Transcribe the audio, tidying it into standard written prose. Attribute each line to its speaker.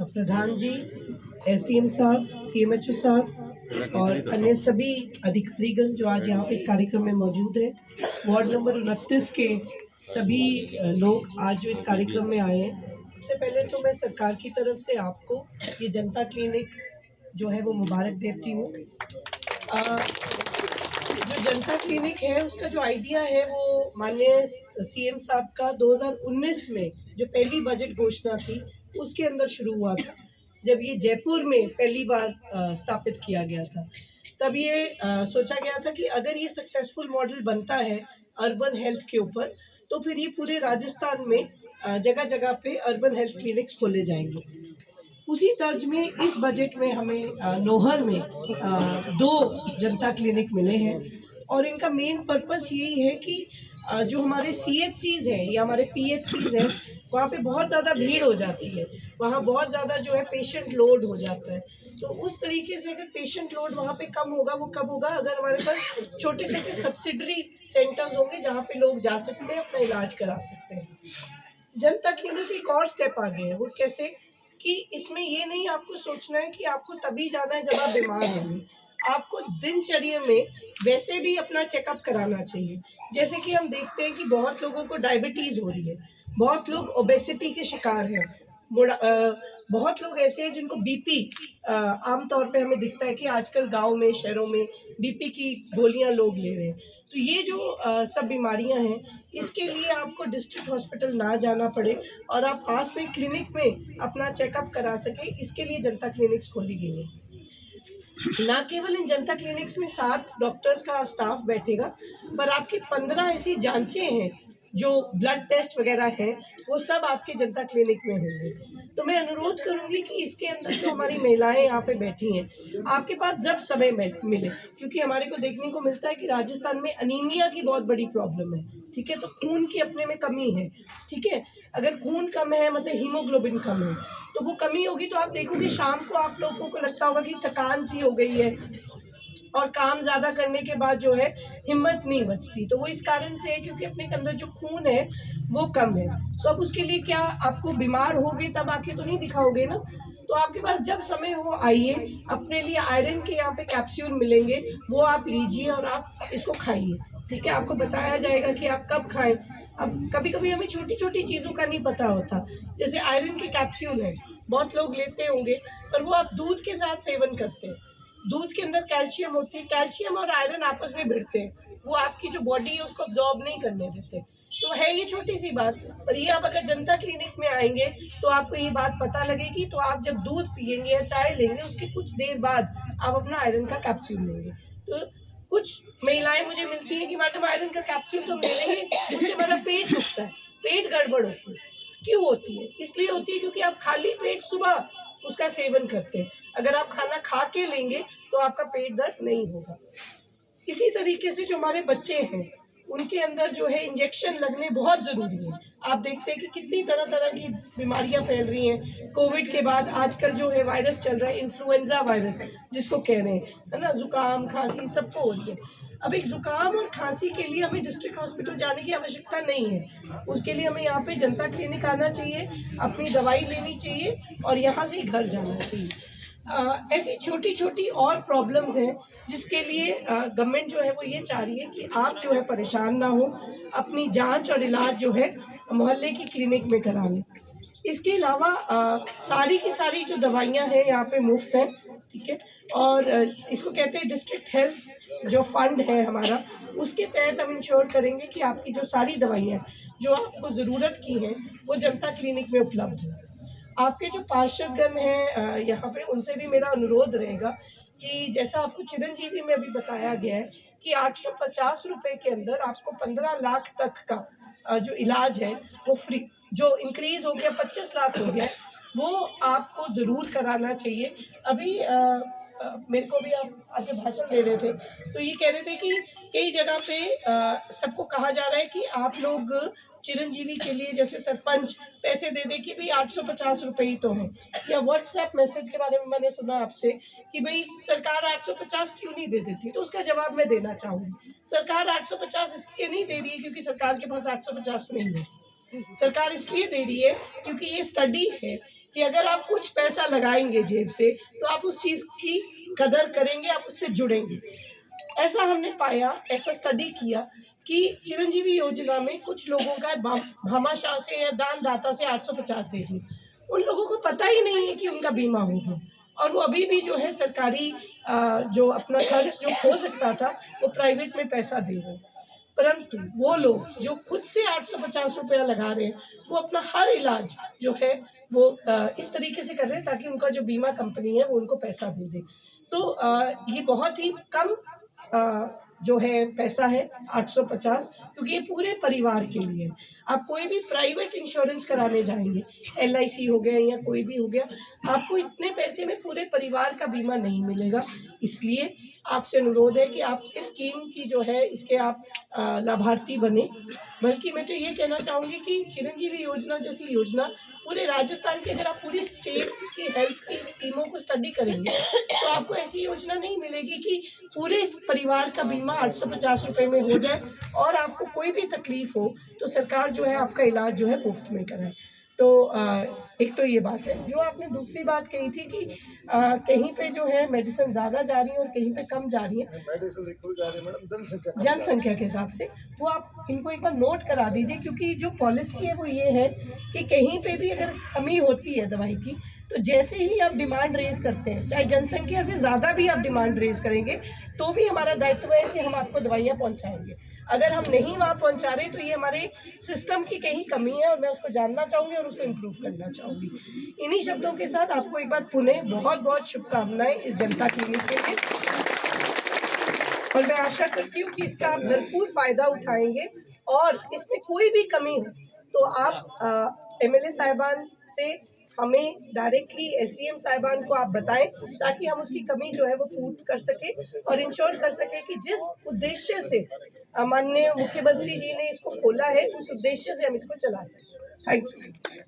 Speaker 1: प्रधान जी, SDM साहब, CMHO साहब और अन्य सभी अधिकारीगण जो आज यहाँ पे इस कार्यक्रम में मौजूद हैं, वार्ड नंबर 29 के सभी लोग आज जो इस कार्यक्रम में आए हैं, सबसे पहले तो मैं सरकार की तरफ से आपको ये जनता क्लिनिक जो है वो मुबारक देती हूँ। जो जनता क्लिनिक है उसका जो आइडिया है वो माननीय सीएम साहब का 2019 में जो पहली बजट घोषणा थी उसके अंदर शुरू हुआ था, जब ये जयपुर में पहली बार स्थापित किया गया था। तब ये सोचा गया था कि अगर ये सक्सेसफुल मॉडल बनता है अर्बन हेल्थ के ऊपर, तो फिर ये पूरे राजस्थान में जगह जगह पे अर्बन हेल्थ क्लिनिक्स खोले जाएंगे। उसी तर्ज में इस बजट में हमें नौहर में 2 जनता क्लिनिक मिले हैं और इनका मेन पर्पस यही है कि जो हमारे सीएचसीज़ हैं या हमारे पीएचसीज़ हैं, वहाँ पे बहुत ज़्यादा भीड़ हो जाती है, वहाँ बहुत ज़्यादा जो है पेशेंट लोड हो जाता है। तो उस तरीके से अगर पेशेंट लोड वहाँ पे कम होगा, वो कब होगा? अगर हमारे पास छोटे-छोटे सब्सिडरी सेंटर्स होंगे जहाँ पे लोग जा सकते हैं, अपना इलाज करा सकते हैं। जनता क्लिनिक एक और स्टेप आगे है, वो कैसे कि इसमें ये नहीं आपको सोचना है कि आपको तभी जाना है जब आप बीमार होंगे, आपको दिनचर्या में वैसे भी अपना चेकअप कराना चाहिए। जैसे कि हम देखते हैं कि बहुत लोगों को डायबिटीज़ हो रही है, बहुत लोग ओबेसिटी के शिकार हैं, बहुत लोग ऐसे हैं जिनको बीपी आम तौर पे हमें दिखता है कि आजकल गाँव में, शहरों में बीपी की गोलियाँ लोग ले रहे हैं। तो ये जो सब बीमारियाँ हैं, इसके लिए आपको डिस्ट्रिक्ट हॉस्पिटल ना जाना पड़े और आप पास में क्लिनिक में अपना चेकअप करा सकें, इसके लिए जनता क्लिनिक्स खोली गई है। ना केवल इन जनता क्लिनिक्स में 7 डॉक्टर्स का स्टाफ बैठेगा, पर आपकी 15 ऐसी जांचें हैं, जो ब्लड टेस्ट वगैरह हैं, वो सब आपके जनता क्लिनिक में होंगे। तो मैं अनुरोध करूँगी कि इसके अंदर जो हमारी महिलाएँ यहाँ पे बैठी हैं, आपके पास जब समय मिले, क्योंकि हमारे को देखने को मिलता है कि राजस्थान में अनीमिया की बहुत बड़ी प्रॉब्लम है, ठीक है? तो खून की अपने में कमी है, ठीक है? अगर खून कम है मतलब हीमोग्लोबिन कम है, तो वो कमी होगी तो आप देखोगे शाम को आप लोगों को लगता होगा कि थकान सी हो गई है और काम ज़्यादा करने के बाद जो है हिम्मत नहीं बचती। तो वो इस कारण से है क्योंकि अपने के अंदर जो खून है वो कम है। तो अब उसके लिए क्या आपको बीमार होगे तब आके तो नहीं दिखाओगे ना? तो आपके पास जब समय हो आइए, अपने लिए आयरन के यहाँ पे कैप्सूल मिलेंगे, वो आप लीजिए और आप इसको खाइए, ठीक है? आपको बताया जाएगा कि आप कब खाएँ। अब कभी-कभी हमें छोटी-छोटी चीज़ों का नहीं पता होता, जैसे आयरन के कैप्सूल हैं, बहुत लोग लेते होंगे, पर वो आप दूध के साथ सेवन करते हैं। दूध के अंदर कैल्शियम होती है, कैल्शियम और आयरन आपस में भिड़ते हैं, वो आपकी जो बॉडी है उसको अब्जॉर्ब नहीं करने देते। तो है ये छोटी सी बात, पर ये आप अगर जनता क्लिनिक में आएंगे तो आपको ये बात पता लगेगी। तो आप जब दूध पियेंगे या चाय लेंगे उसके कुछ देर बाद आप अपना आयरन का कैप्सूल लेंगे। तो कुछ महिलाएं मुझे मिलती है कि मैडम आयरन का कैप्सूल तो ले लेंगे, उससे मेरा पेट दुखता है, पेट गड़बड़ होती है। क्यों होती है? इसलिए होती है क्योंकि आप खाली पेट सुबह उसका सेवन करते हैं। अगर आप खाना खा के लेंगे तो आपका पेट दर्द नहीं होगा। इसी तरीके से जो हमारे बच्चे हैं, उनके अंदर जो है इंजेक्शन लगने बहुत ज़रूरी है। आप देखते हैं कि कितनी तरह-तरह की बीमारियाँ फैल रही हैं। कोविड के बाद आजकल जो है वायरस चल रहा है, इन्फ्लुएंज़ा वायरस जिसको कह रहे हैं, है ना? ज़ुकाम, खाँसी सबको हो रही है। अब एक ज़ुकाम और खाँसी के लिए हमें डिस्ट्रिक्ट हॉस्पिटल जाने की आवश्यकता नहीं है। उसके लिए हमें यहाँ पे जनता क्लिनिक आना चाहिए, अपनी दवाई लेनी चाहिए और यहाँ से घर जाना चाहिए। ऐसी छोटी-छोटी और प्रॉब्लम्स हैं जिसके लिए गवर्नमेंट जो है वो ये चाह रही है कि आप जो है परेशान ना हो, अपनी जाँच और इलाज जो है मोहल्ले की क्लिनिक में करा लें। इसके अलावा सारी की सारी जो दवाइयाँ हैं यहाँ पे मुफ़्त हैं, ठीक है? और इसको कहते हैं डिस्ट्रिक्ट हेल्थ जो फंड है हमारा, उसके तहत हम इंश्योर करेंगे कि आपकी जो सारी दवाइयाँ जो आपको ज़रूरत की हैं, वो जनता क्लिनिक में उपलब्ध हों। आपके जो पार्षदगण हैं यहाँ पे उनसे भी मेरा अनुरोध रहेगा कि जैसा आपको चिरंजीवी में अभी बताया गया है कि 850 रुपए के अंदर आपको 15 लाख तक का जो इलाज है वो फ्री, जो इंक्रीज़ हो गया 25 लाख हो गया है, वो आपको ज़रूर कराना चाहिए। अभी मेरे को भी आप आगे भाषण दे रहे थे, तो ये कह रहे थे कि कई जगह पे सबको कहा जा रहा है कि आप लोग चिरंजीवी के लिए जैसे सरपंच पैसे दे दे कि भई 850 रुपए ही तो हैं। या व्हाट्सएप मैसेज के बारे में मैंने सुना आपसे कि भई सरकार 850 क्यों नहीं दे देती? तो उसका जवाब मैं देना चाहूँगी। सरकार 850 इसलिए नहीं दे रही है क्योंकि सरकार के पास 850 नहीं है। सरकार इसलिए दे रही है क्योंकि ये स्टडी है कि अगर आप कुछ पैसा लगाएंगे जेब से तो आप उस चीज़ की कदर करेंगे, आप उससे जुड़ेंगे। ऐसा हमने पाया, ऐसा स्टडी किया कि चिरंजीवी योजना में कुछ लोगों का भामाशाह से या दानदाता से 850 दे दिए। उन लोगों को पता ही नहीं है कि उनका बीमा होगा और वो अभी भी जो है सरकारी जो अपना खर्च जो हो सकता था वो प्राइवेट में पैसा दे रहे हैं। परंतु वो लोग जो खुद से 850 रुपया लगा रहे हैं, वो अपना हर इलाज जो है वो इस तरीके से कर रहे हैं ताकि उनका जो बीमा कंपनी है वो उनको पैसा दे दे। तो ये बहुत ही कम जो है पैसा है 850, क्योंकि ये पूरे परिवार के लिए है। आप कोई भी प्राइवेट इंश्योरेंस कराने जाएँगे, एलआईसी हो गया या कोई भी हो गया, आपको इतने पैसे में पूरे परिवार का बीमा नहीं मिलेगा। इसलिए आपसे अनुरोध है कि आप इस स्कीम की जो है इसके आप लाभार्थी बनें। बल्कि मैं तो ये कहना चाहूँगी कि चिरंजीवी योजना जैसी योजना पूरे राजस्थान की, अगर आप पूरी स्टेट्स की हेल्थ की स्कीमों को स्टडी करेंगे तो आपको ऐसी योजना नहीं मिलेगी कि पूरे परिवार का बीमा 850 रुपये में हो जाए और आपको कोई भी तकलीफ हो तो सरकार जो है आपका इलाज जो है मुफ्त में कराए। तो एक तो ये बात है। जो आपने दूसरी बात कही थी कि कहीं पे जो है मेडिसिन ज़्यादा जा रही है और कहीं पे कम जा रही है, जनसंख्या के हिसाब से, वो आप इनको एक बार नोट करा दीजिए, क्योंकि जो पॉलिसी है वो ये है कि कहीं पे भी अगर कमी होती है दवाई की तो जैसे ही आप डिमांड रेज करते हैं, चाहे जनसंख्या से ज़्यादा भी आप डिमांड रेज करेंगे तो भी हमारा दायित्व है कि हम आपको दवाइयाँ पहुँचाएंगे। अगर हम नहीं वहाँ पहुँचा रहे तो ये हमारे सिस्टम की कहीं कमी है और मैं उसको जानना चाहूँगी और उसको इम्प्रूव करना चाहूँगी। इन्हीं शब्दों के साथ आपको एक बार पुनः बहुत बहुत शुभकामनाएं इस जनता क्लिनिक के लिए, और मैं आशा करती हूँ कि इसका आप भरपूर फ़ायदा उठाएंगे और इसमें कोई भी कमी हो तो आप एमएलए साहिबान से हमें डायरेक्टली एसडीएम साहिबान को आप बताएं, ताकि हम उसकी कमी जो है वो पूर्ण कर सकें और इंश्योर कर सकें कि जिस उद्देश्य से माननीय मुख्यमंत्री जी ने इसको खोला है उस उद्देश्य से हम इसको चला सकें। Thank you.